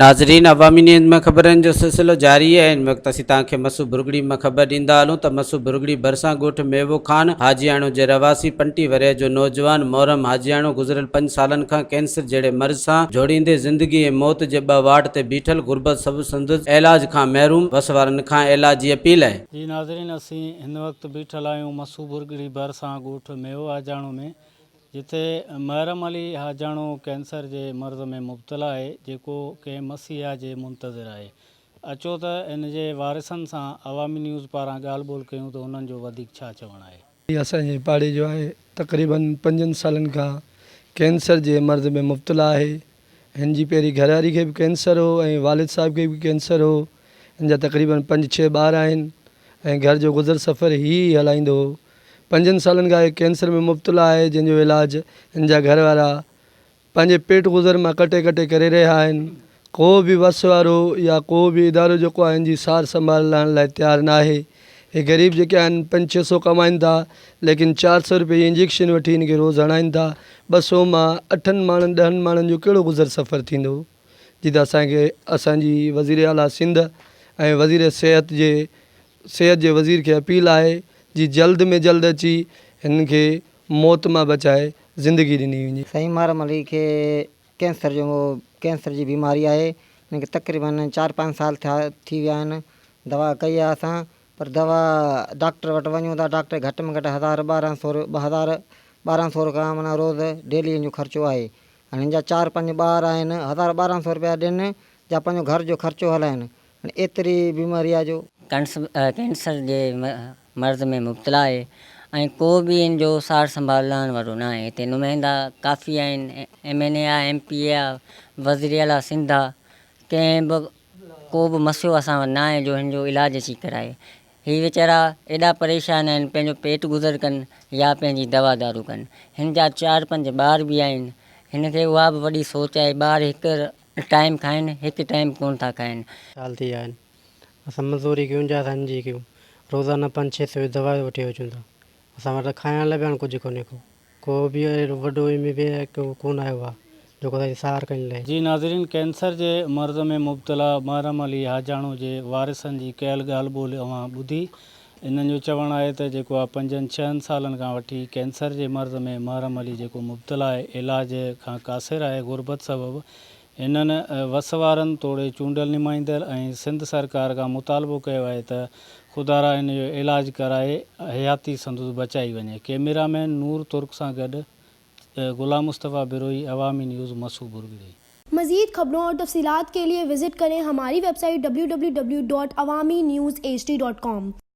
नाज़रीन, अवामी न्यूज़ में ख़बरनि जो सिलसिलो जारी है। इन वक़्तु असीं तव्हांखे مسوڀرڳڙي में ख़बर ॾींदा हलूं त مسوڀرڳڙي ڀرسان ॻोठ ميوو खान حاجاڻو जे रहिवासी 35 वरे जो नौजवान محرم حاجاڻو गुज़िरियल 5 सालनि खां कैंसर जहिड़े मर्ज़ सां जोड़ींदे ज़िंदगी ऐं मौत जे ॿ वार्ड ते बीठल गुरबत सभु संदसि इलाज खां महरूम वसवारनि खां इलाज जी अपील आहे। जी नाज़रीन, असीं हिन वक़्तु बीठल आहियूं مسوڀرڳڙي ڀرسان ॻोठ ميوو حاجاڻو में, जिथे محرم حاجاڻو कैंसर जे मर्ज़ में मुब्तला आहे, जेको कंहिं मसीहा जे मुंतज़िर आहे। अचो त इन जे वारिसनि सां अवामी न्यूज़ पारां ॻाल्हि ॿोल कयूं त उन्हनि जो वधीक छा चवणु आहे। असांजे पाड़े जो आहे, तक़रीबन 5 सालनि खां कैंसर जे मर्ज़ में मुब्तला आहे। हिन जी पहिरीं घरवारी खे बि कैंसर हो ऐं वालिद साहिब खे बि कैंसर हो। हिन जा तक़रीबन 5-6 ॿार आहिनि ऐं घर जो गुज़र सफ़र ई हलाईंदो हो। 5 सालनि खां कैंसर में मुब्तला आहे, जंहिंजो इलाज हिन जा घर वारा पंहिंजे पेट गुज़र मां कटे कटे करे रहिया आहिनि। को बि वस वारो या को बि इदारो जेको आहे हिन जी सार संभालण लाइ तयारु न आहे। हे ग़रीब जेके आहिनि 500-600 कमाइनि था, लेकिन 400 रुपए जी इंजेक्शन वठी हिन खे रोज़ु हणाइनि था। 200 मां 8 माण्हुनि 10 माण्हुनि जो कहिड़ो गुज़र सफ़र थींदो। जी त असांखे असांजी वज़ीर आला सिंध ऐं वज़ीर सिहत जे वज़ीर खे अपील आहे जी जल्द में जल्द अची हिन खे मौत मां बचाए ज़िंदगी ॾिनी वञे। साईं محرم खे कैंसर जी बीमारी आहे। हिनखे तक़रीबन 4-5 साल थी विया आहिनि। दवा कई आहे असां, पर दवा डॉक्टर वटि वञूं था, डॉक्टर घटि में घटि 1000-1200 खां माना रोज़ु डेली जो ख़र्चो आहे। हाणे हिन जा 4-5 ॿार आहिनि, 1000-1200 रुपया ॾियनि या पंहिंजो घर जो ख़र्चो हलाइनि। हाणे एतिरी बीमारी आहे जो कैंसर जे मर्ज़ में मुब्तला आहे ऐं को बि इन जो सार संभालण वारो न आहे। हिते नुमाइंदा काफ़ी आहिनि, MNA आहे, MP आहे, वज़ीर आला सिंध आहे, कंहिं बि को बि मसियो असां वटि न आहे जो हिन जो इलाज अची कराए। ही वीचारा एॾा परेशान आहिनि, पंहिंजो पेट गुज़र कनि या पंहिंजी दवा दारू कनि। हिन जा 4-5 ॿार बि आहिनि। हिन खे उहा बि वॾी सोच आहे, ॿार हिकु टाइम खाइनि, हिकु टाइम कोन था खाइनि। साल थी विया आहिनि, असां मज़दूरी कयूं या संजी कयूं, रोज़ाना 500-600 दवा वठी अचूं था। असां वटि खाइण लाइ बि कुझु कोन्हे को बि वॾो कोन आयो आहे जेको असांजी सार करण लाइ। जी नाज़रीन, कैंसर जे मर्ज़ में मुब्तला محرم حاجاڻو जे वारिसनि जी कयल ॻाल्हि ॿोल अवां ॿुधी। इन्हनि जो चवणु आहे त जेको आहे 5-6 सालनि खां वठी कैंसर जे मर्ज़ में محرم जेको मुब्तला आहे, इलाज खां क़ासिर आहे गुरबत सबबु। इन्हनि वसवारनि तोड़े चूंडियल नुमाइंदड़ ऐं सिंध सरकार खां मुतालबो कयो आहे त ख़ुदारा इन जो इलाज कराए हयाती संदसि बचाई वञे। कैमरामैन नूर तुर्क सां गॾु गुलाम मुस्तफ़ा बिरोही, अवामी न्यूज़ مسوڀرڳڙي। मज़ीद खबरों और तफसीलात के लिए विजिट करें हमारी वेबसाइट www.awamiNewsHD.com।